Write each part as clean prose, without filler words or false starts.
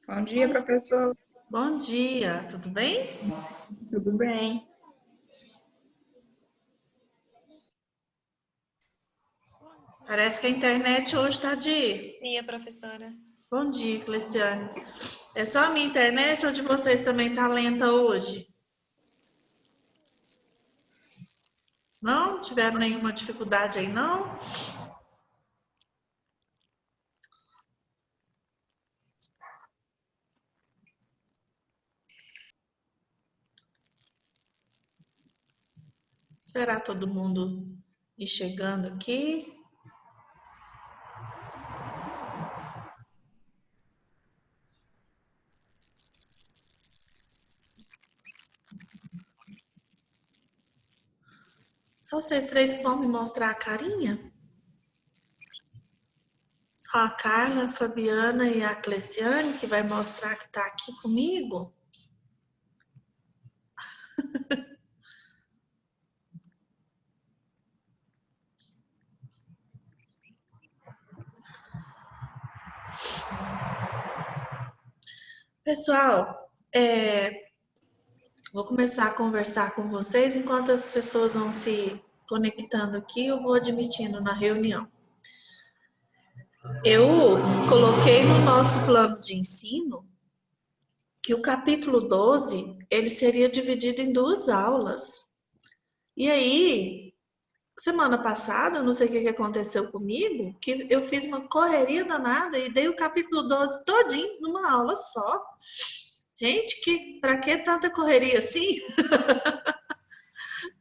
Bom dia, professor. Bom dia, tudo bem? Tudo bem? Parece que a internet hoje está de... Sim, a professora. Bom dia, Cleciane. É só a minha internet ou de vocês também está lenta hoje? Não? Tiveram nenhuma dificuldade aí, não? Esperar todo mundo ir chegando aqui. Só vocês três que vão me mostrar a carinha? Só a Carla, a Fabiana e a Cleciane que vai mostrar que está aqui comigo? Pessoal, vou começar a conversar com vocês. Enquanto as pessoas vão se conectando aqui, eu vou admitindo na reunião. Eu coloquei no nosso plano de ensino que o capítulo 12, ele seria dividido em 2 aulas. E aí, semana passada, eu não sei o que aconteceu comigo, que eu fiz uma correria danada e dei o capítulo 12 todinho numa aula só. Gente, para que tanta correria assim?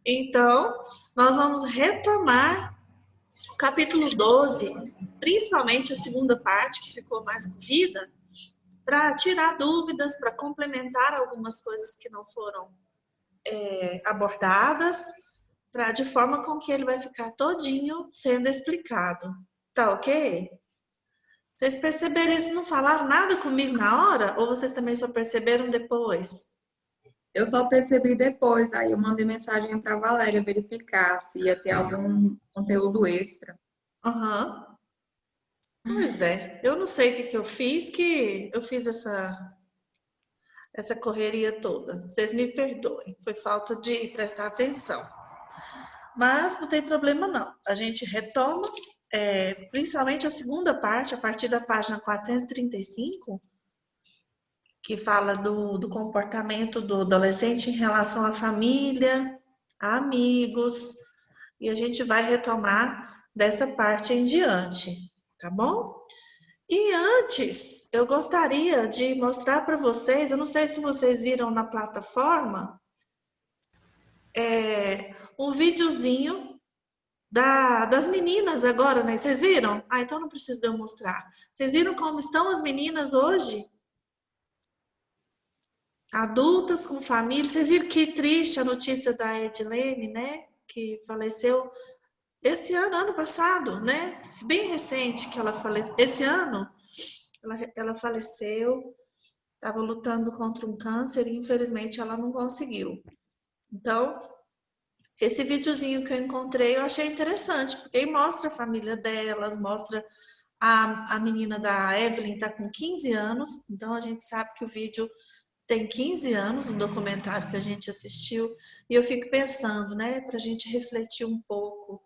Então, nós vamos retomar o capítulo 12, principalmente a segunda parte, que ficou mais corrida, para tirar dúvidas, para complementar algumas coisas que não foram abordadas, de forma com que ele vai ficar todinho sendo explicado. Tá ok? Vocês perceberam isso? Não falaram nada comigo na hora? Ou vocês também só perceberam depois? Eu só percebi depois, aí eu mandei mensagem para a Valéria verificar se ia ter algum conteúdo extra. Aham. Pois é, eu não sei o que eu fiz, que eu fiz essa correria toda. Vocês me perdoem, foi falta de prestar atenção. Mas não tem problema não, a gente retoma, principalmente a segunda parte, a partir da página 435, que fala do comportamento do adolescente em relação à família, a amigos, e a gente vai retomar dessa parte em diante, tá bom? E antes, eu gostaria de mostrar para vocês, eu não sei se vocês viram na plataforma, um videozinho das meninas agora, né? Vocês viram? Ah, então não precisa de eu mostrar. Vocês viram como estão as meninas hoje? Adultas, com família. Vocês viram que triste a notícia da Edilene, né? Que faleceu esse ano passado, né? Bem recente que ela faleceu. Esse ano, ela faleceu. Estava lutando contra um câncer e infelizmente ela não conseguiu. Então, esse videozinho que eu encontrei eu achei interessante, porque aí mostra a família delas, mostra a menina da Evelyn está com 15 anos, então a gente sabe que o vídeo tem 15 anos, um documentário que a gente assistiu, e eu fico pensando, né, para a gente refletir um pouco.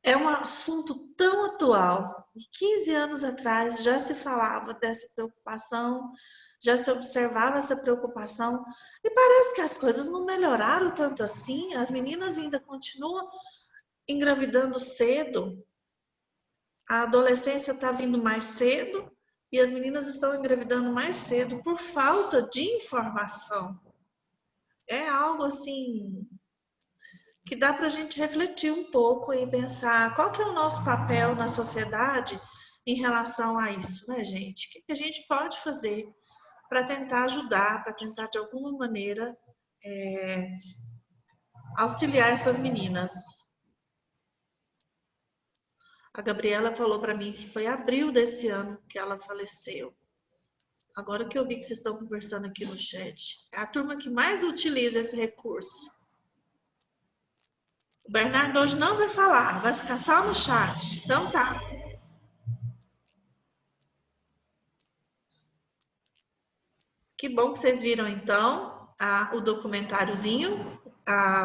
É um assunto tão atual, e 15 anos atrás já se falava dessa preocupação, já se observava essa preocupação, e parece que as coisas não melhoraram tanto assim, as meninas ainda continuam engravidando cedo, a adolescência está vindo mais cedo, e as meninas estão engravidando mais cedo por falta de informação. É algo assim que dá para a gente refletir um pouco e pensar qual que é o nosso papel na sociedade em relação a isso, né, gente? O que a gente pode fazer para tentar ajudar, para tentar de alguma maneira auxiliar essas meninas. A Gabriela falou para mim que foi abril desse ano que ela faleceu. Agora que eu vi que vocês estão conversando aqui no chat, é a turma que mais utiliza esse recurso. O Bernardo hoje não vai falar, vai ficar só no chat. Então tá. Que bom que vocês viram, então, o documentáriozinho,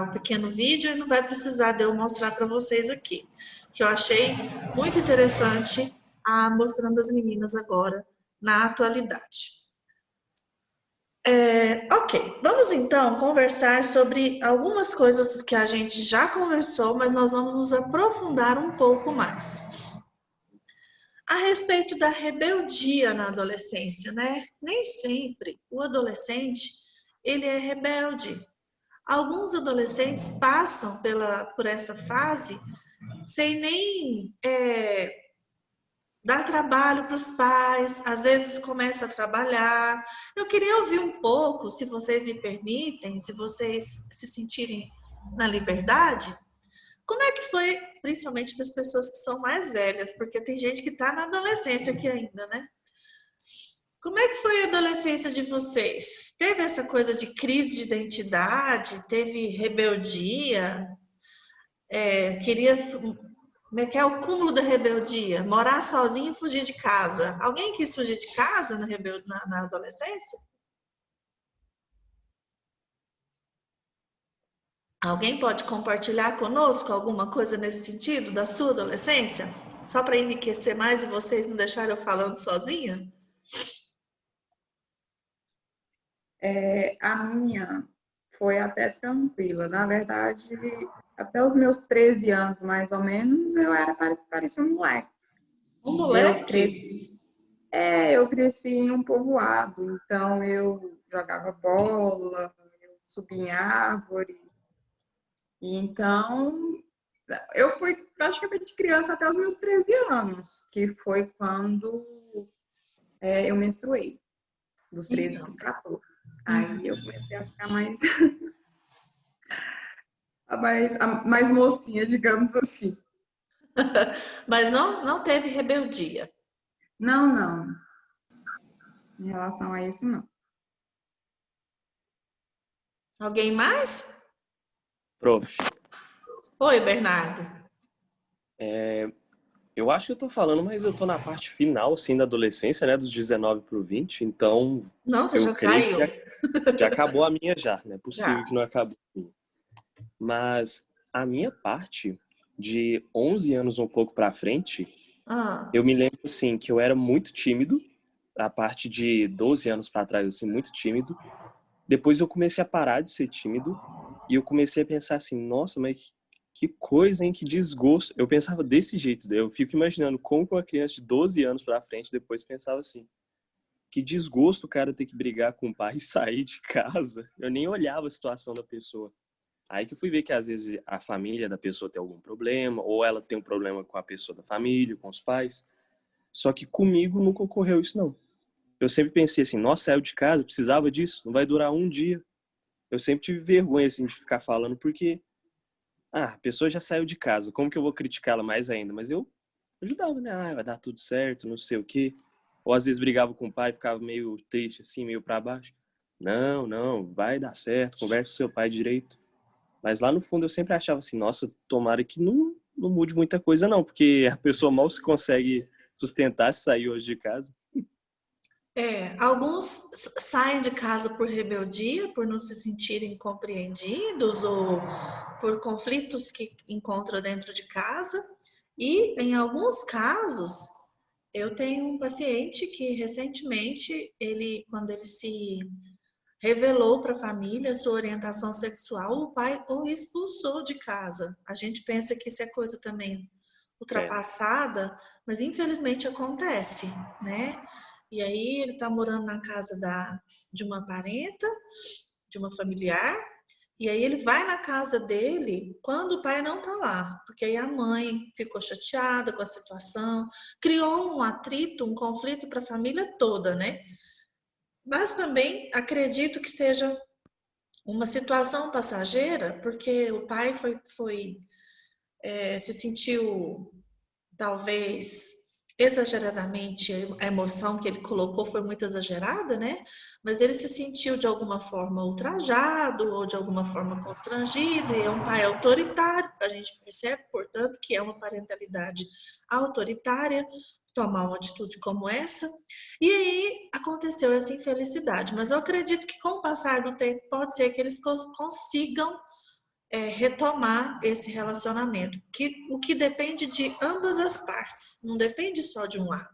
o pequeno vídeo, e não vai precisar de eu mostrar para vocês aqui. Que eu achei muito interessante mostrando as meninas agora na atualidade. Ok, vamos então conversar sobre algumas coisas que a gente já conversou, mas nós vamos nos aprofundar um pouco mais. A respeito da rebeldia na adolescência, né? Nem sempre o adolescente, ele é rebelde. Alguns adolescentes passam por essa fase sem nem dar trabalho para os pais, às vezes começa a trabalhar. Eu queria ouvir um pouco, se vocês me permitem, se vocês se sentirem na liberdade, como é que foi, principalmente das pessoas que são mais velhas, porque tem gente que está na adolescência aqui ainda, né? Como é que foi a adolescência de vocês? Teve essa coisa de crise de identidade? Teve rebeldia? Como é que é o cúmulo da rebeldia? Morar sozinho e fugir de casa. Alguém quis fugir de casa na adolescência? Alguém pode compartilhar conosco alguma coisa nesse sentido da sua adolescência? Só para enriquecer mais e vocês não deixarem eu falando sozinha? A minha foi até tranquila. Na verdade, até os meus 13 anos, mais ou menos, eu parecia um moleque. Um moleque? Eu cresci em um povoado, então eu jogava bola, eu subia em árvore. E então, eu fui praticamente criança até os meus 13 anos, que foi quando eu menstruei, dos 13 para os 14. Aí eu comecei a ficar mais mocinha, digamos assim. Mas não teve rebeldia? Não. Em relação a isso, não. Alguém mais? Prof. Oi, Bernardo. Eu acho que eu tô falando, mas eu tô na parte final, assim, da adolescência, né? Dos 19 pro 20, então... Não, você já creio saiu. que já acabou a minha já, não é possível Já. que não acabe a minha. Mas a minha parte, de 11 anos um pouco pra frente, eu me lembro, assim, que eu era muito tímido, a parte de 12 anos pra trás, assim, muito tímido. Depois eu comecei a parar de ser tímido e eu comecei a pensar assim, nossa, mas que coisa, hein? Que desgosto. Eu pensava desse jeito, eu fico imaginando como uma criança de 12 anos pra frente depois pensava assim, que desgosto o cara ter que brigar com o pai e sair de casa. Eu nem olhava a situação da pessoa. Aí que eu fui ver que às vezes a família da pessoa tem algum problema, ou ela tem um problema com a pessoa da família, com os pais. Só que comigo nunca ocorreu isso, não. Eu sempre pensei assim, nossa, saiu de casa, precisava disso, não vai durar um dia. Eu sempre tive vergonha assim, de ficar falando, porque a pessoa já saiu de casa, como que eu vou criticá-la mais ainda? Mas eu ajudava, né? Vai dar tudo certo, não sei o quê. Ou às vezes brigava com o pai, ficava meio triste assim, meio pra baixo. Não, vai dar certo, conversa com seu pai direito. Mas lá no fundo eu sempre achava assim, nossa, tomara que não mude muita coisa não, porque a pessoa mal se consegue sustentar se sair hoje de casa. Alguns saem de casa por rebeldia, por não se sentirem compreendidos ou por conflitos que encontram dentro de casa. E em alguns casos, eu tenho um paciente que recentemente, quando ele se revelou para a família sua orientação sexual, o pai o expulsou de casa. A gente pensa que isso é coisa também ultrapassada, mas infelizmente acontece, né? E aí ele está morando na casa de uma parenta, de uma familiar, e aí ele vai na casa dele quando o pai não está lá, porque aí a mãe ficou chateada com a situação, criou um atrito, um conflito para a família toda, né? Mas também acredito que seja uma situação passageira, porque o pai se sentiu talvez exageradamente, a emoção que ele colocou foi muito exagerada, né? Mas ele se sentiu de alguma forma ultrajado ou de alguma forma constrangido, e é um pai autoritário, a gente percebe, portanto, que é uma parentalidade autoritária, tomar uma atitude como essa. E aí aconteceu essa infelicidade. Mas eu acredito que com o passar do tempo pode ser que eles consigam retomar esse relacionamento. O que depende de ambas as partes, não depende só de um lado.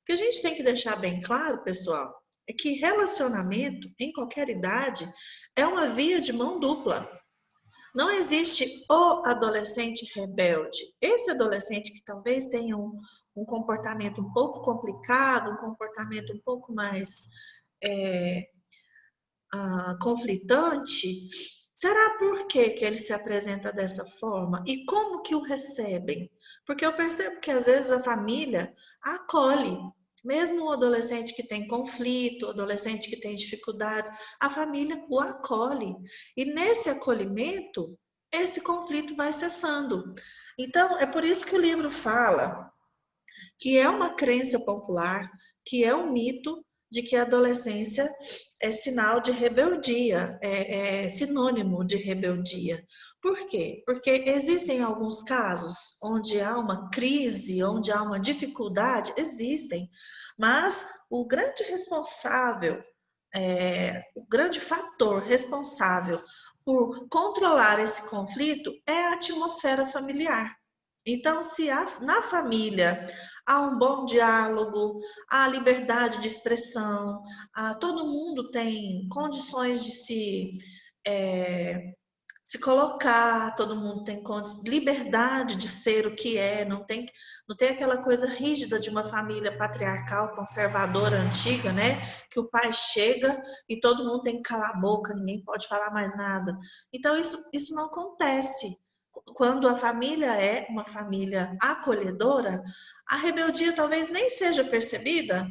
O que a gente tem que deixar bem claro, pessoal, é que relacionamento, em qualquer idade, é uma via de mão dupla. Não existe o adolescente rebelde. Esse adolescente que talvez tenha um comportamento um pouco complicado, um comportamento um pouco mais conflitante, será por que ele se apresenta dessa forma? E como que o recebem? Porque eu percebo que às vezes a família acolhe. Mesmo o adolescente que tem conflito, o adolescente que tem dificuldades, a família o acolhe. E nesse acolhimento, esse conflito vai cessando. Então, é por isso que o livro fala que é uma crença popular, que é um mito de que a adolescência é sinal de rebeldia, é sinônimo de rebeldia. Por quê? Porque existem alguns casos onde há uma crise, onde há uma dificuldade, existem, mas o grande responsável, o grande fator responsável por controlar esse conflito é a atmosfera familiar. Então, se na família há um bom diálogo, há liberdade de expressão, todo mundo tem condições de se colocar, todo mundo tem liberdade de ser o que é, não tem aquela coisa rígida de uma família patriarcal, conservadora, antiga, né? Que o pai chega e todo mundo tem que calar a boca, ninguém pode falar mais nada. Então, isso não acontece. Quando a família é uma família acolhedora, a rebeldia talvez nem seja percebida,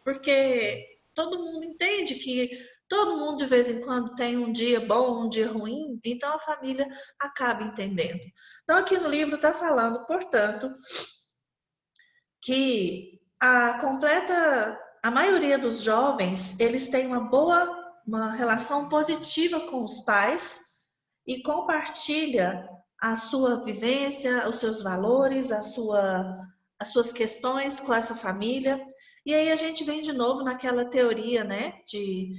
porque todo mundo entende que todo mundo de vez em quando tem um dia bom, um dia ruim, então a família acaba entendendo. Então aqui no livro está falando, portanto, que a maioria dos jovens, eles têm uma relação positiva com os pais e compartilha a sua vivência, os seus valores, as suas questões com essa família. E aí a gente vem de novo naquela teoria, né, de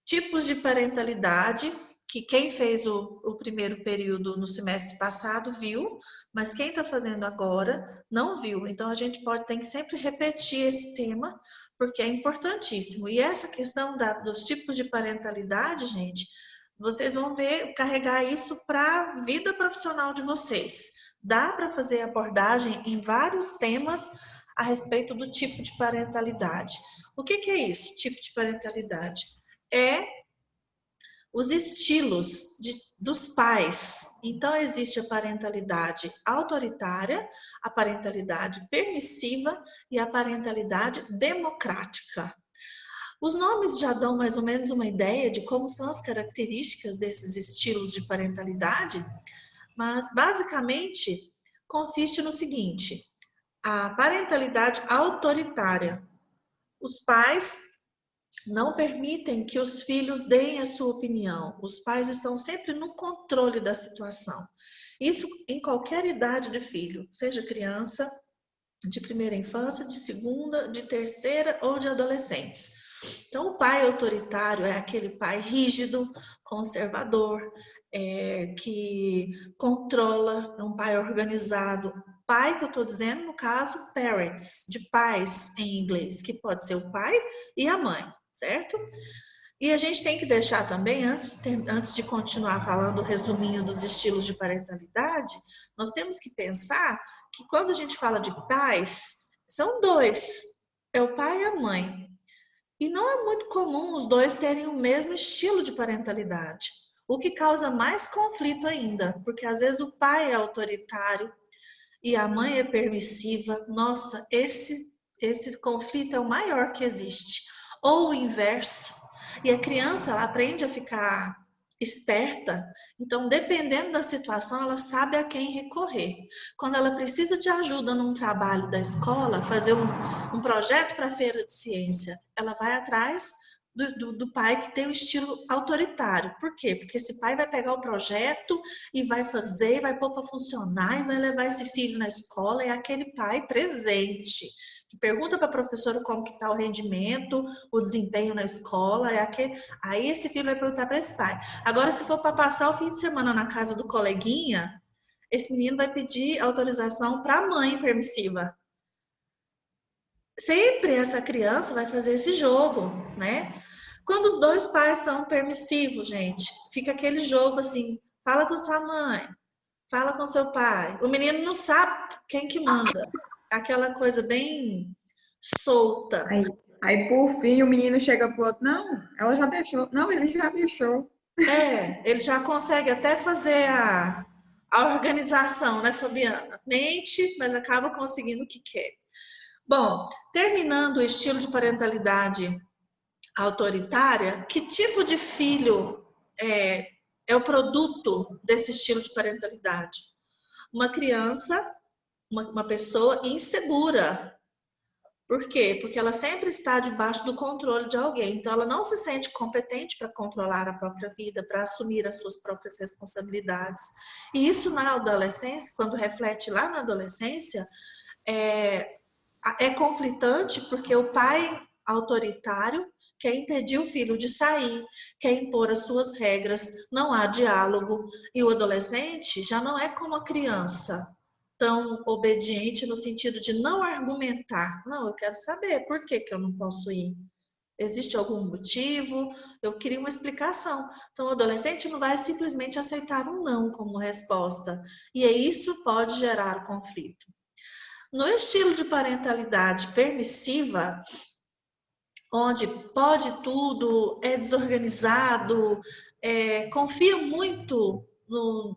tipos de parentalidade, que quem fez o primeiro período no semestre passado viu, mas quem está fazendo agora não viu. Então a gente tem que sempre repetir esse tema, porque é importantíssimo. E essa questão dos tipos de parentalidade, gente, vocês vão carregar isso para a vida profissional de vocês. Dá para fazer abordagem em vários temas a respeito do tipo de parentalidade. O que é isso, tipo de parentalidade? É os estilos dos pais. Então, existe a parentalidade autoritária, a parentalidade permissiva e a parentalidade democrática. Os nomes já dão mais ou menos uma ideia de como são as características desses estilos de parentalidade, mas basicamente consiste no seguinte: a parentalidade autoritária. Os pais não permitem que os filhos deem a sua opinião. Os pais estão sempre no controle da situação. Isso em qualquer idade de filho, seja criança, de primeira infância, de segunda, de terceira ou de adolescentes. Então, o pai autoritário é aquele pai rígido, conservador, que controla, é um pai organizado. Pai que eu estou dizendo, no caso, parents, de pais em inglês, que pode ser o pai e a mãe, certo? E a gente tem que deixar também, antes de continuar falando o resuminho dos estilos de parentalidade, nós temos que pensar que quando a gente fala de pais, são dois, é o pai e a mãe. E não é muito comum os dois terem o mesmo estilo de parentalidade, o que causa mais conflito ainda, porque às vezes o pai é autoritário e a mãe é permissiva. Nossa, esse conflito é o maior que existe. Ou o inverso. E a criança, ela aprende a ficar esperta, então dependendo da situação, ela sabe a quem recorrer. Quando ela precisa de ajuda num trabalho da escola, fazer um projeto para a feira de ciência, ela vai atrás do pai que tem o estilo autoritário. Por quê? Porque esse pai vai pegar o projeto e vai fazer, vai pôr para funcionar e vai levar esse filho na escola, é aquele pai presente. Pergunta para a professora como que está o rendimento, o desempenho na escola. Aí esse filho vai perguntar para esse pai. Agora, se for para passar o fim de semana na casa do coleguinha, esse menino vai pedir autorização para a mãe permissiva. Sempre essa criança vai fazer esse jogo, né? Quando os dois pais são permissivos, gente, fica aquele jogo assim, fala com sua mãe, fala com seu pai. O menino não sabe quem que manda. Aquela coisa bem solta. Aí por fim, o menino chega pro outro, não, ela já deixou. Não, ele já deixou. Ele já consegue até fazer a organização, né, Fabiana? Mente, mas acaba conseguindo o que quer. Bom, terminando o estilo de parentalidade autoritária, que tipo de filho é o produto desse estilo de parentalidade? Uma criança, uma pessoa insegura. Por quê? Porque ela sempre está debaixo do controle de alguém. Então, ela não se sente competente para controlar a própria vida, para assumir as suas próprias responsabilidades. E isso na adolescência, quando reflete lá na adolescência, é conflitante porque o pai autoritário quer impedir o filho de sair, quer impor as suas regras, não há diálogo. E o adolescente já não é como a criança, tão obediente no sentido de não argumentar. Não, eu quero saber por que eu não posso ir. Existe algum motivo? Eu queria uma explicação. Então, o adolescente não vai simplesmente aceitar um não como resposta. E isso pode gerar conflito. No estilo de parentalidade permissiva, onde pode tudo, é desorganizado, confia muito no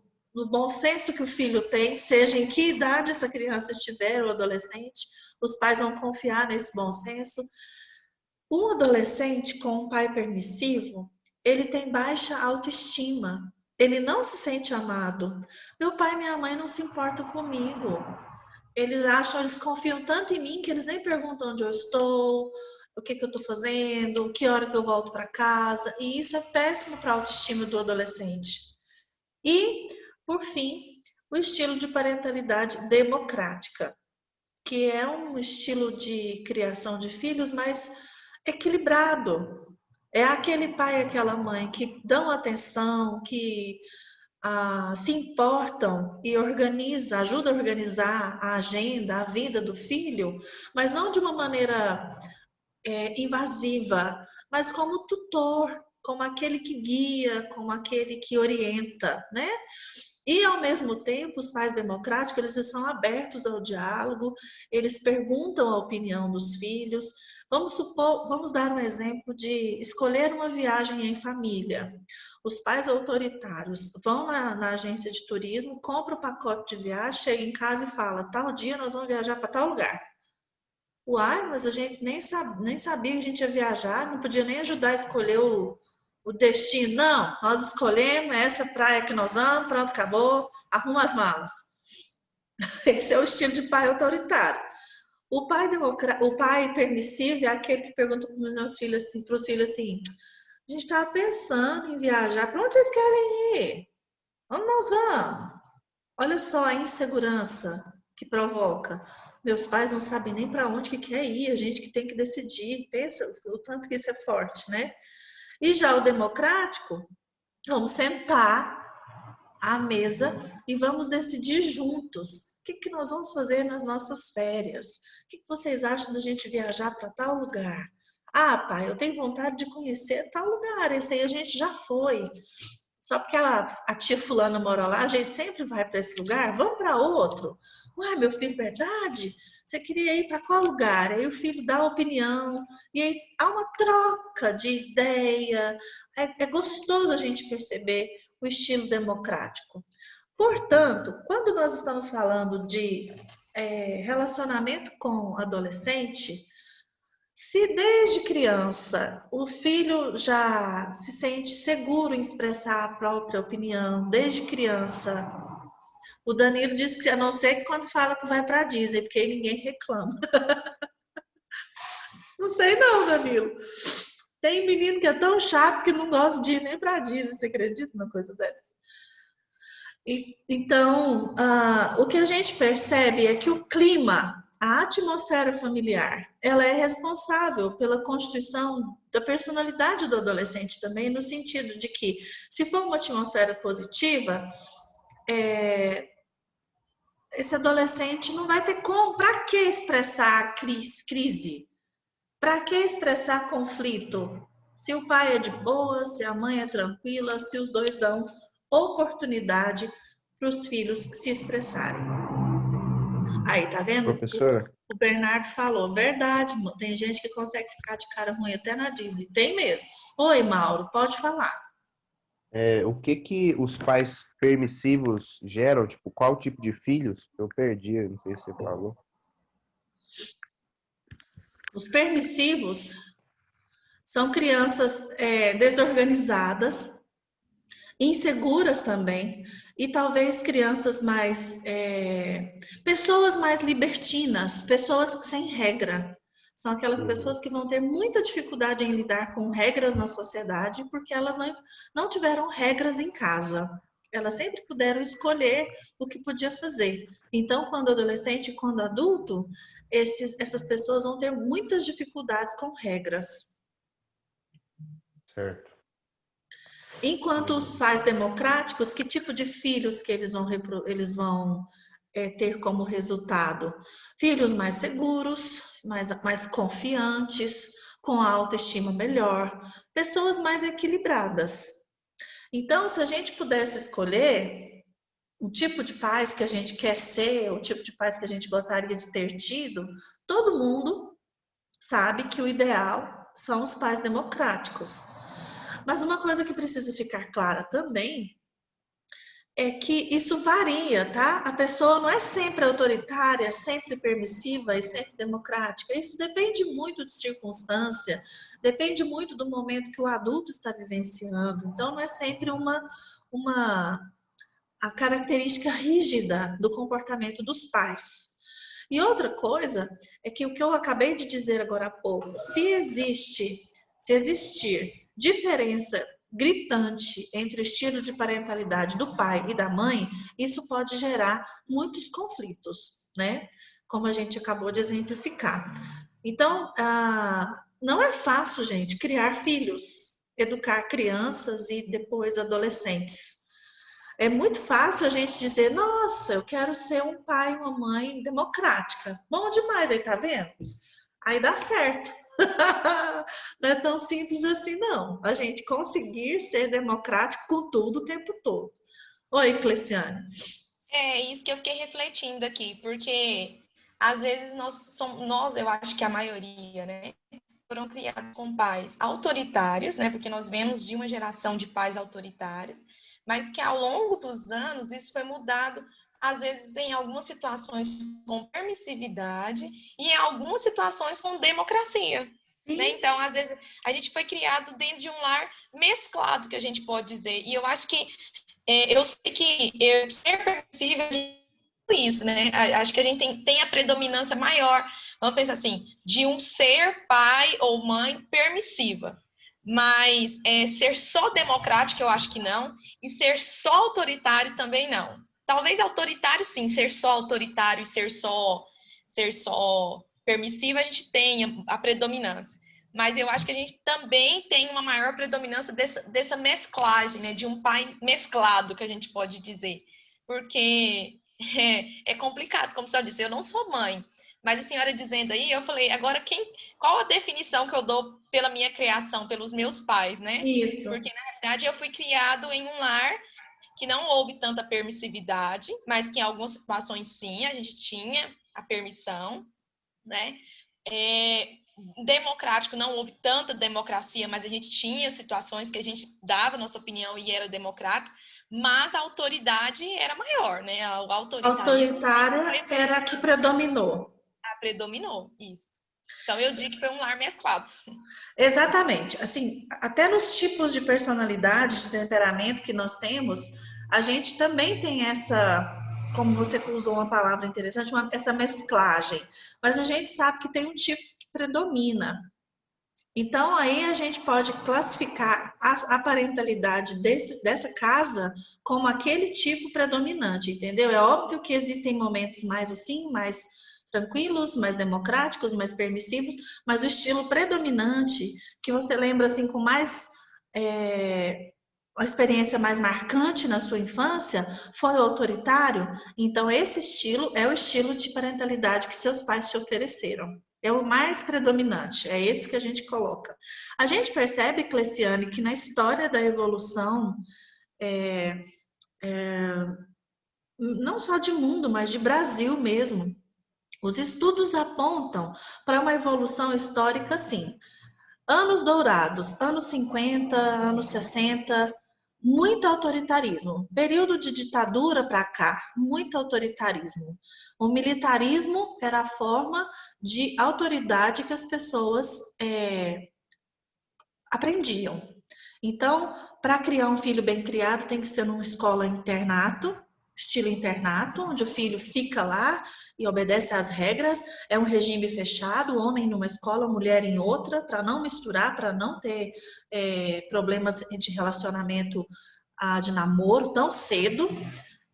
bom senso que o filho tem, seja em que idade essa criança estiver, ou adolescente, os pais vão confiar nesse bom senso. Um adolescente com um pai permissivo, ele tem baixa autoestima, ele não se sente amado. Meu pai e minha mãe não se importam comigo. Eles confiam tanto em mim que eles nem perguntam onde eu estou, o que eu estou fazendo, que hora que eu volto para casa. E isso é péssimo para a autoestima do adolescente. E, por fim, o estilo de parentalidade democrática, que é um estilo de criação de filhos mais equilibrado. É aquele pai e aquela mãe que dão atenção, que se importam e ajudam a organizar a agenda, a vida do filho, mas não de uma maneira invasiva, mas como tutor, como aquele que guia, como aquele que orienta, né? E, ao mesmo tempo, os pais democráticos, eles são abertos ao diálogo, eles perguntam a opinião dos filhos. Vamos dar um exemplo de escolher uma viagem em família. Os pais autoritários vão na agência de turismo, compram o pacote de viagem, chegam em casa e falam, tal dia nós vamos viajar para tal lugar. Uai, mas a gente nem sabia que a gente ia viajar, não podia nem ajudar a escolher o destino. Não, nós escolhemos essa praia que nós vamos, pronto, acabou, arruma as malas. Esse é o estilo de pai autoritário. O pai permissivo é aquele que pergunta para os filhos assim, a gente estava pensando em viajar, para onde vocês querem ir? Onde nós vamos? Olha só a insegurança que provoca. Meus pais não sabem nem para onde que quer ir, a gente que tem que decidir. Pensa o tanto que isso é forte, né? E já o democrático, vamos sentar à mesa e vamos decidir juntos. O que nós vamos fazer nas nossas férias? O que vocês acham da gente viajar para tal lugar? Ah, pai, eu tenho vontade de conhecer tal lugar, esse aí a gente já foi. Só porque a tia fulana mora lá, a gente sempre vai para esse lugar, vamos para outro. Ué, meu filho, verdade? Você queria ir para qual lugar? Aí o filho dá a opinião, e aí há uma troca de ideia. É gostoso a gente perceber o estilo democrático. Portanto, quando nós estamos falando de relacionamento com adolescente, se desde criança o filho já se sente seguro em expressar a própria opinião, desde criança, o Danilo diz que a não ser que quando fala que vai para a Disney, porque aí ninguém reclama. Não sei não, Danilo. Tem menino que é tão chato que não gosta de ir nem para a Disney, você acredita numa coisa dessa? Então, o que a gente percebe é que o clima a atmosfera familiar, ela é responsável pela constituição da personalidade do adolescente também, no sentido de que, se for uma atmosfera positiva, esse adolescente não vai ter como, para que expressar crise? Para que expressar conflito? Se o pai é de boa, se a mãe é tranquila, se os dois dão oportunidade para os filhos se expressarem. Aí, tá vendo? Professor? O Bernardo falou, verdade, tem gente que consegue ficar de cara ruim até na Disney. Tem mesmo. Oi, Mauro, pode falar. O que os pais permissivos geram? Tipo, qual tipo de filhos? Eu perdi, não sei se você falou. Os permissivos são crianças desorganizadas, inseguras também, e talvez crianças mais... pessoas mais libertinas, pessoas sem regra. São aquelas pessoas que vão ter muita dificuldade em lidar com regras na sociedade, porque elas não tiveram regras em casa. Elas sempre puderam escolher o que podia fazer. Então, quando adolescente e quando adulto, essas pessoas vão ter muitas dificuldades com regras. Certo. Enquanto os pais democráticos, que tipo de filhos que eles vão ter como resultado? Filhos mais seguros, mais confiantes, com a autoestima melhor, pessoas mais equilibradas. Então, se a gente pudesse escolher o tipo de pais que a gente quer ser, o tipo de pais que a gente gostaria de ter tido, todo mundo sabe que o ideal são os pais democráticos. Mas uma coisa que precisa ficar clara também é que isso varia, tá? A pessoa não é sempre autoritária, sempre permissiva e sempre democrática. Isso depende muito de circunstância, depende muito do momento que o adulto está vivenciando. Então, não é sempre a característica rígida do comportamento dos pais. E outra coisa é que o que eu acabei de dizer agora há pouco, se existir diferença gritante entre o estilo de parentalidade do pai e da mãe, isso pode gerar muitos conflitos, né? Como a gente acabou de exemplificar. Então, não é fácil, gente, criar filhos, educar crianças e depois adolescentes. É muito fácil a gente dizer, nossa, eu quero ser um pai e uma mãe democrática. Bom demais, aí tá vendo? Aí dá certo. Não é tão simples assim, não. A gente conseguir ser democrático com tudo o tempo todo. Oi, Cleciane. É isso que eu fiquei refletindo aqui, porque às vezes nós, eu acho que a maioria, né, foram criados com pais autoritários, né, porque nós vemos de uma geração de pais autoritários, mas que ao longo dos anos isso foi mudado, às vezes em algumas situações com permissividade e em algumas situações com democracia. Né? Então, às vezes, a gente foi criado dentro de um lar mesclado, que a gente pode dizer. E eu acho que, eu sei que ser permissível é isso, né? Acho que a gente tem a predominância maior, vamos pensar assim, de um ser pai ou mãe permissiva. Mas ser só democrático, eu acho que não. E ser só autoritário também não. Talvez autoritário, sim. Ser só autoritário e ser só permissivo, a gente tenha a predominância. Mas eu acho que a gente também tem uma maior predominância dessa mesclagem, né? De um pai mesclado, que a gente pode dizer. Porque é complicado, como a senhora disse, eu não sou mãe. Mas a senhora dizendo aí, eu falei, agora qual a definição que eu dou pela minha criação, pelos meus pais, né? Isso. Porque, na realidade, eu fui criado em um lar que não houve tanta permissividade, mas que em algumas situações, sim, a gente tinha a permissão, né? Democrático, não houve tanta democracia, mas a gente tinha situações que a gente dava nossa opinião e era democrático, mas a autoridade era maior, né? A autoritária era a que predominou. Predominou, isso. Então, eu digo que foi um lar mesclado. Exatamente. Assim, até nos tipos de personalidade, de temperamento que nós temos, a gente também tem essa, como você usou uma palavra interessante, essa mesclagem. Mas a gente sabe que tem um tipo que predomina. Então, aí a gente pode classificar a parentalidade dessa casa como aquele tipo predominante, entendeu? É óbvio que existem momentos mais assim, mais tranquilos, mais democráticos, mais permissivos, mas o estilo predominante, que você lembra assim com mais a experiência mais marcante na sua infância, foi o autoritário. Então esse estilo é o estilo de parentalidade que seus pais te ofereceram. É o mais predominante, é esse que a gente coloca. A gente percebe, Cleciane, que na história da evolução, não só de mundo, mas de Brasil mesmo, os estudos apontam para uma evolução histórica, sim. Anos dourados, anos 50, anos 60, muito autoritarismo. Período de ditadura para cá, muito autoritarismo. O militarismo era a forma de autoridade que as pessoas aprendiam. Então, para criar um filho bem criado, tem que ser numa escola internato, estilo internato, onde o filho fica lá e obedece às regras. É um regime fechado, homem numa escola, mulher em outra, para não misturar, para não ter problemas de relacionamento de namoro tão cedo.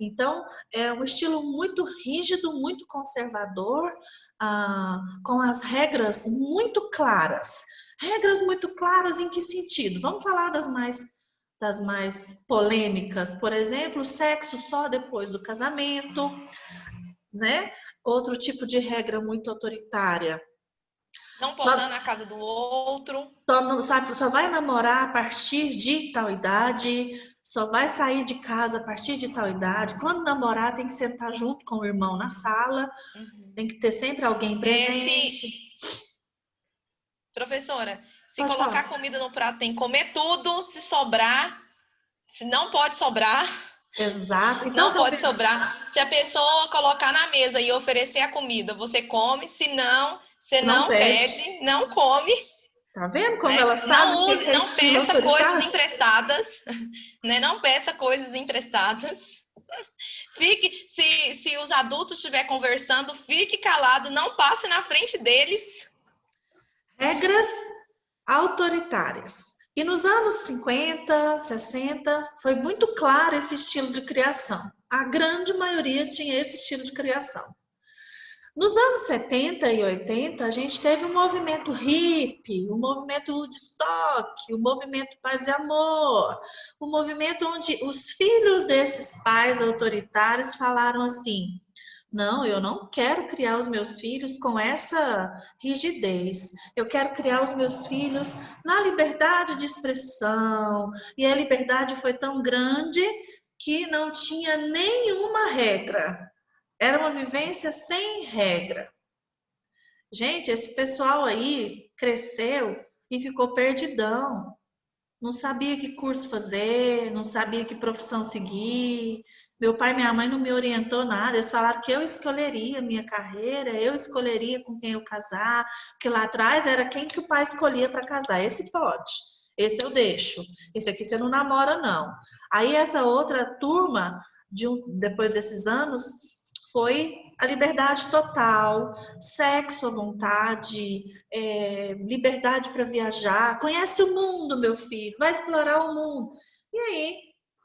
Então, é um estilo muito rígido, muito conservador, com as regras muito claras. Regras muito claras em que sentido? Vamos falar das mais polêmicas. Por exemplo, sexo só depois do casamento, né? Outro tipo de regra muito autoritária. Não posar na casa do outro. Só vai namorar a partir de tal idade, só vai sair de casa a partir de tal idade. Quando namorar, tem que sentar junto com o irmão na sala, tem que ter sempre alguém presente. Professora, se Pode colocar falar. comida no prato, tem que comer tudo, se sobrar, se não pode sobrar. Exato. Então, não pode sobrar. Se a pessoa colocar na mesa e oferecer a comida, você come, se não, você não pede, não come. Tá vendo como né? ela sabe não que é estilo peça autoritário? coisas emprestadas, né? Não peça coisas emprestadas. Fique, se os adultos estiverem conversando, fique calado, não passe na frente deles. Regras autoritárias. E nos anos 50, 60, foi muito claro esse estilo de criação. A grande maioria tinha esse estilo de criação. Nos anos 70 e 80, a gente teve um movimento hippie, um movimento Woodstock, um movimento Paz e Amor, um movimento onde os filhos desses pais autoritários falaram assim: não, eu não quero criar os meus filhos com essa rigidez. Eu quero criar os meus filhos na liberdade de expressão. E a liberdade foi tão grande que não tinha nenhuma regra. Era uma vivência sem regra. Gente, esse pessoal aí cresceu e ficou perdidão. Não sabia que curso fazer, não sabia que profissão seguir. Meu pai e minha mãe não me orientou nada. Eles falaram que eu escolheria a minha carreira, eu escolheria com quem eu casar, porque lá atrás era quem que o pai escolhia para casar. Esse pode, esse eu deixo. Esse aqui você não namora, não. Aí essa outra turma, depois desses anos, foi a liberdade total, sexo à vontade, liberdade para viajar. Conhece o mundo, meu filho, vai explorar o mundo. E aí,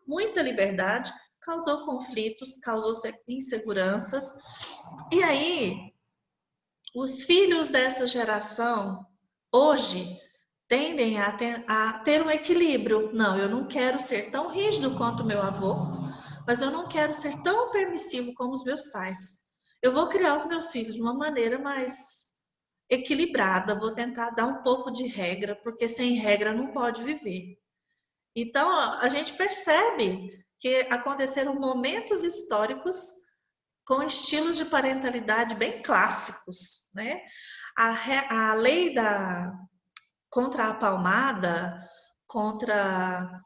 muita liberdade causou conflitos, causou inseguranças. E aí, os filhos dessa geração, hoje, tendem a ter um equilíbrio. Não, eu não quero ser tão rígido quanto meu avô, mas eu não quero ser tão permissivo como os meus pais. Eu vou criar os meus filhos de uma maneira mais equilibrada, vou tentar dar um pouco de regra, porque sem regra não pode viver. Então, a gente percebe que aconteceram momentos históricos com estilos de parentalidade bem clássicos, né? A lei contra a palmada, contra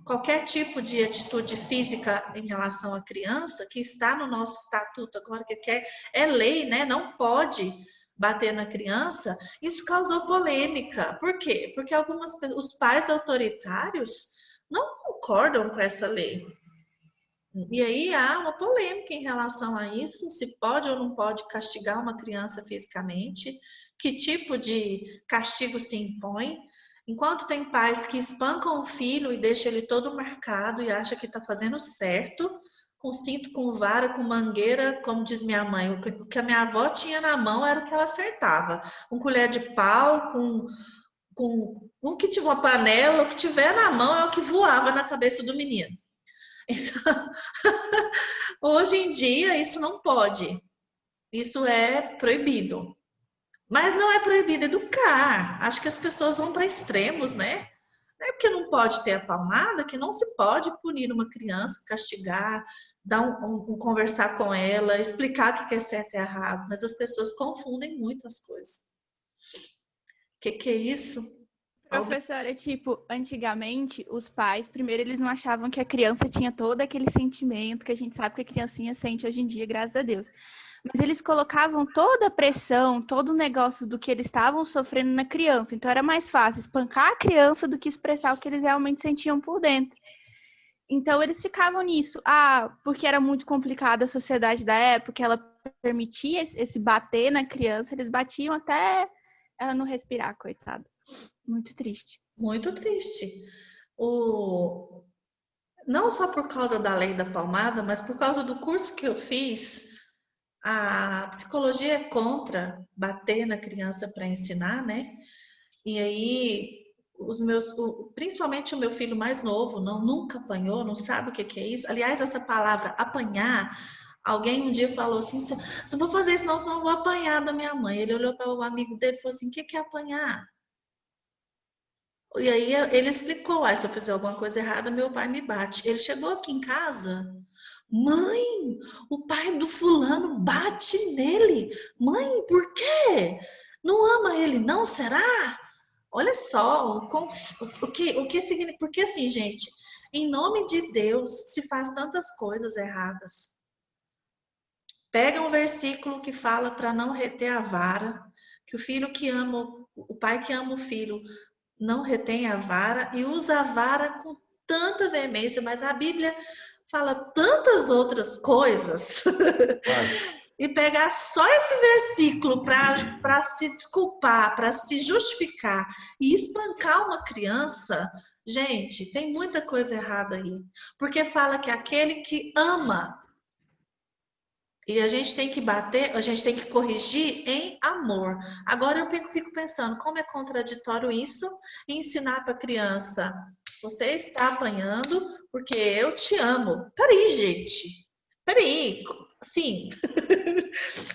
qualquer tipo de atitude física em relação à criança, que está no nosso estatuto agora, que é lei, né? Não pode bater na criança. Isso causou polêmica. Por quê? Porque os pais autoritários não concordam com essa lei. E aí há uma polêmica em relação a isso, se pode ou não pode castigar uma criança fisicamente, que tipo de castigo se impõe. Enquanto tem pais que espancam o filho e deixam ele todo marcado e acha que está fazendo certo, com cinto, com vara, com mangueira, como diz minha mãe. O que a minha avó tinha na mão era o que ela acertava. Com colher de pau, com o que tiver uma panela, o que tiver na mão é o que voava na cabeça do menino. Então, hoje em dia, isso não pode. Isso é proibido. Mas não é proibido educar. Acho que as pessoas vão para extremos, né? Não é porque não pode ter a palmada que não se pode punir uma criança, castigar, dar conversar com ela, explicar o que é certo e errado. Mas as pessoas confundem muitas coisas. O que é isso? Professora, tipo, antigamente, os pais, primeiro, eles não achavam que a criança tinha todo aquele sentimento que a gente sabe que a criancinha sente hoje em dia, graças a Deus. Mas eles colocavam toda a pressão, todo o negócio do que eles estavam sofrendo na criança. Então, era mais fácil espancar a criança do que expressar o que eles realmente sentiam por dentro. Então, eles ficavam nisso. Porque era muito complicado a sociedade da época, ela permitia esse bater na criança, eles batiam até ela não respirar, coitada. Muito triste. Muito triste. Não só por causa da lei da palmada, mas por causa do curso que eu fiz, a psicologia é contra bater na criança para ensinar, né? E aí, principalmente o meu filho mais novo, nunca apanhou, não sabe o que é isso. Aliás, essa palavra apanhar, alguém um dia falou assim, se eu vou fazer isso não, senão eu vou apanhar da minha mãe. Ele olhou para o amigo dele e falou assim, o que é apanhar? E aí ele explicou, se eu fizer alguma coisa errada, meu pai me bate. Ele chegou aqui em casa, mãe, o pai do fulano bate nele. Mãe, por quê? Não ama ele não, será? Olha só o que significa. Porque assim, gente, em nome de Deus se faz tantas coisas erradas. Pega um versículo que fala para não reter a vara, que o pai que ama o filho não retém a vara e usa a vara com tanta veemência, mas a Bíblia fala tantas outras coisas. E pegar só esse versículo para se desculpar, para se justificar e espancar uma criança, gente, tem muita coisa errada aí. Porque fala que aquele que ama, e a gente tem que bater, a gente tem que corrigir em amor. Agora eu fico pensando, como é contraditório isso, ensinar para a criança, você está apanhando porque eu te amo. Peraí, gente. Peraí, sim.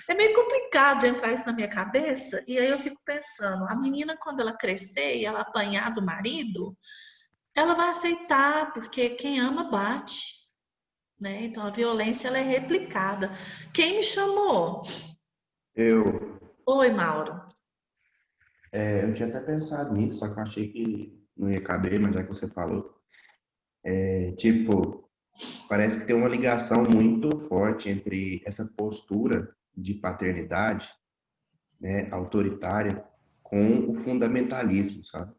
É meio complicado de entrar isso na minha cabeça, e aí eu fico pensando, a menina quando ela crescer e ela apanhar do marido, ela vai aceitar, porque quem ama bate. Né? Então, a violência ela é replicada. Quem me chamou? Eu. Oi, Mauro. Eu tinha até pensado nisso, só que eu achei que não ia caber, mas já que você falou. Parece que tem uma ligação muito forte entre essa postura de paternidade, né, autoritária, com o fundamentalismo, sabe?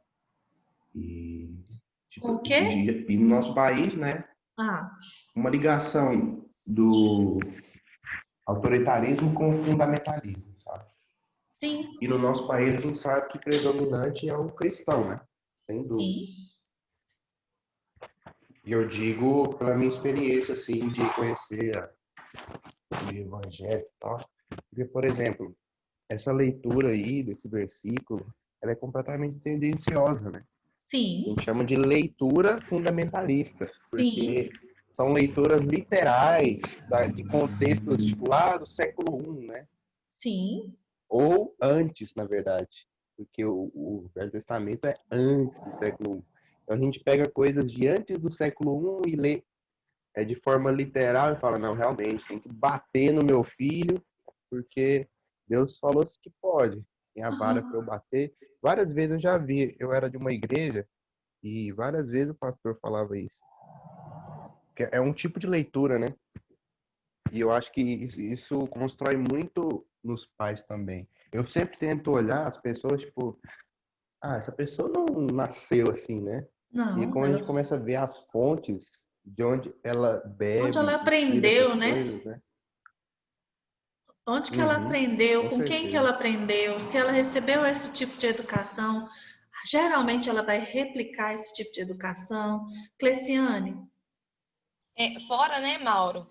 O quê? E no nosso país, né? Uma ligação do autoritarismo com o fundamentalismo, sabe? Sim. E no nosso país a gente sabe que predominante é o cristão, né? Sem dúvida. Sim. E eu digo pela minha experiência, assim, de conhecer o evangelho e tal. Porque, por exemplo, essa leitura aí desse versículo, ela é completamente tendenciosa, né? Sim. A gente chama de leitura fundamentalista, porque Sim. são leituras literais de contextos tipo lá do século I, né? Sim. Ou antes, na verdade, porque o Velho Testamento é antes do século I. Então a gente pega coisas de antes do século I e lê de forma literal e fala, não, realmente, tem que bater no meu filho, porque Deus falou que pode. Tem a vara para eu bater. Várias vezes eu já vi, eu era de uma igreja e várias vezes o pastor falava isso. É um tipo de leitura, né? E eu acho que isso constrói muito nos pais também. Eu sempre tento olhar as pessoas, tipo, essa pessoa não nasceu assim, né? Não, e quando a gente começa a ver as fontes de onde ela bebe, onde ela aprendeu, né? coisas, né? Onde que ela aprendeu, com quem certeza. que ela aprendeu, se ela recebeu esse tipo de educação, geralmente ela vai replicar esse tipo de educação. Cleciane? Fora, né, Mauro,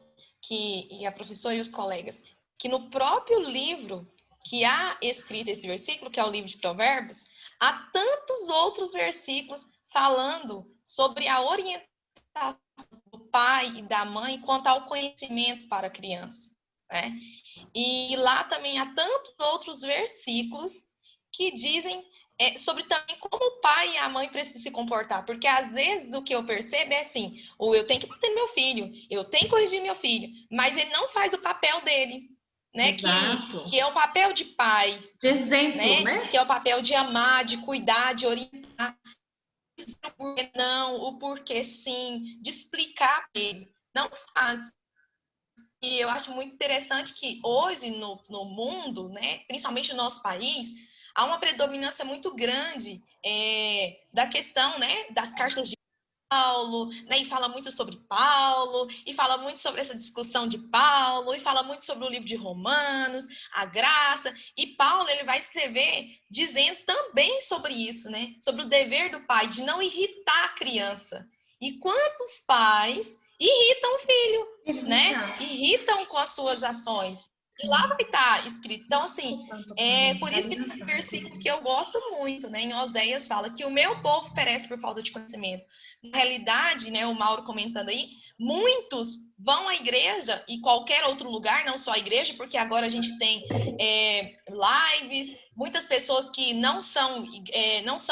e a professora e os colegas, que no próprio livro que há escrito esse versículo, que é o livro de Provérbios, há tantos outros versículos falando sobre a orientação do pai e da mãe quanto ao conhecimento para a criança, né? E lá também há tantos outros versículos que dizem sobre também como o pai e a mãe precisam se comportar, porque às vezes o que eu percebo é assim, ou eu tenho que bater no meu filho, eu tenho que corrigir meu filho, mas ele não faz o papel dele, né? Que é o papel de pai, de exemplo, né? Que é o papel de amar, de cuidar, de orientar, o porquê não, o porquê sim, de explicar ele. Não faz. E eu acho muito interessante que hoje no mundo, né, principalmente no nosso país, há uma predominância muito grande da questão, né, das cartas de Paulo, né, e fala muito sobre Paulo, e fala muito sobre essa discussão de Paulo, e fala muito sobre o livro de Romanos, a graça, e Paulo ele vai escrever dizendo também sobre isso, né, sobre o dever do pai de não irritar a criança. E quantos pais irritam o filho, né? Irritam com as suas ações. E lá vai estar escrito. Então, assim, por isso que esse versículo que eu gosto muito, né? Em Oséias fala que o meu povo perece por falta de conhecimento. Na realidade, né, o Mauro comentando aí, muitos vão à igreja e qualquer outro lugar, não só a igreja, porque agora a gente tem lives, muitas pessoas que não são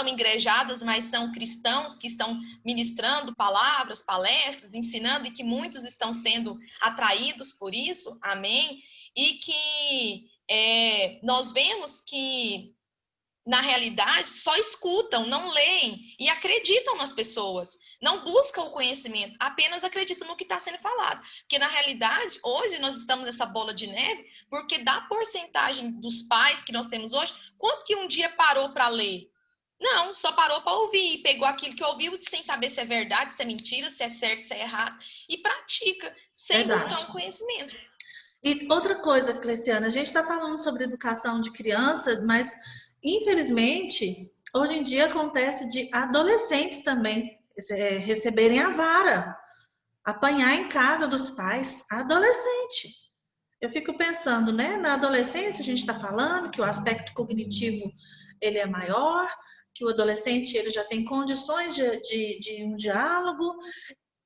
igrejadas, mas são cristãos, que estão ministrando palavras, palestras, ensinando, e que muitos estão sendo atraídos por isso, amém? E que nós vemos que na realidade, só escutam, não leem e acreditam nas pessoas. Não buscam o conhecimento, apenas acreditam no que está sendo falado. Porque, na realidade, hoje nós estamos nessa bola de neve, porque da porcentagem dos pais que nós temos hoje, quanto que um dia parou para ler? Não, só parou para ouvir, pegou aquilo que ouviu sem saber se é verdade, se é mentira, se é certo, se é errado, e pratica, sem buscar um conhecimento. E outra coisa, Cleciana, a gente está falando sobre educação de criança, mas infelizmente, hoje em dia acontece de adolescentes também receberem a vara, apanhar em casa dos pais, adolescente. Eu fico pensando, né, na adolescência a gente está falando que o aspecto cognitivo ele é maior, que o adolescente ele já tem condições de um diálogo.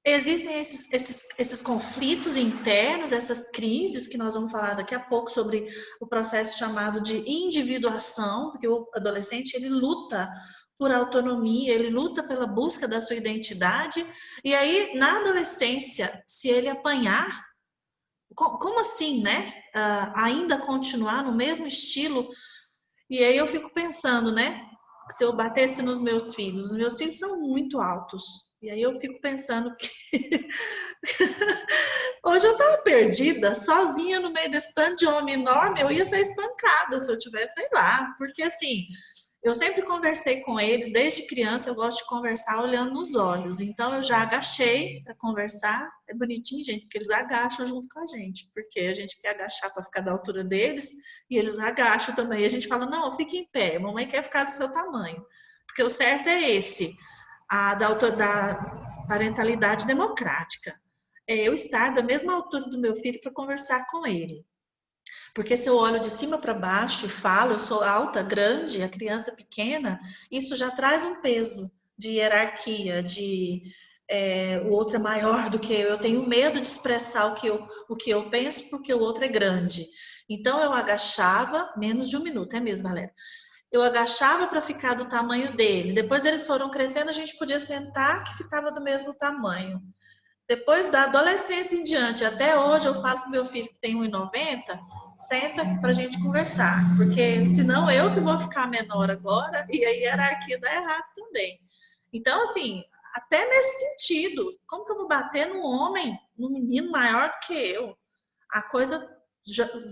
Existem esses conflitos internos, essas crises que nós vamos falar daqui a pouco sobre o processo chamado de individuação, porque o adolescente ele luta por autonomia, ele luta pela busca da sua identidade, e aí na adolescência, se ele apanhar, como assim, né? Ainda continuar no mesmo estilo? E aí eu fico pensando, né? Se eu batesse nos meus filhos, os meus filhos são muito altos. E aí eu fico pensando que hoje eu tava perdida, sozinha no meio desse tanto de homem enorme, eu ia ser espancada se eu tivesse, sei lá. Porque assim, eu sempre conversei com eles, desde criança eu gosto de conversar olhando nos olhos. Então eu já agachei para conversar. É bonitinho, gente, porque eles agacham junto com a gente. Porque a gente quer agachar para ficar da altura deles e eles agacham também. E a gente fala, não, fique em pé, mamãe quer ficar do seu tamanho. Porque o certo é esse, da parentalidade democrática. Eu estar da mesma altura do meu filho para conversar com ele. Porque se eu olho de cima para baixo e falo, eu sou alta, grande, a criança pequena, isso já traz um peso de hierarquia, o outro é maior do que eu tenho medo de expressar o que eu penso porque o outro é grande. Então eu agachava, menos de 1 minuto, é mesmo, Valéria? Eu agachava para ficar do tamanho dele. Depois eles foram crescendo, a gente podia sentar que ficava do mesmo tamanho. Depois da adolescência em diante, até hoje eu falo para o meu filho que tem 1,90, senta para a gente conversar, porque senão eu que vou ficar menor agora e a hierarquia dá errado também. Então, assim, até nesse sentido, como que eu vou bater num homem, num menino maior do que eu? A coisa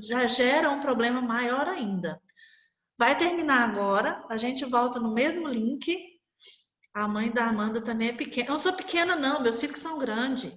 já gera um problema maior ainda. Vai terminar agora, a gente volta no mesmo link. A mãe da Amanda também é pequena. Eu não sou pequena, não, meus filhos são grandes.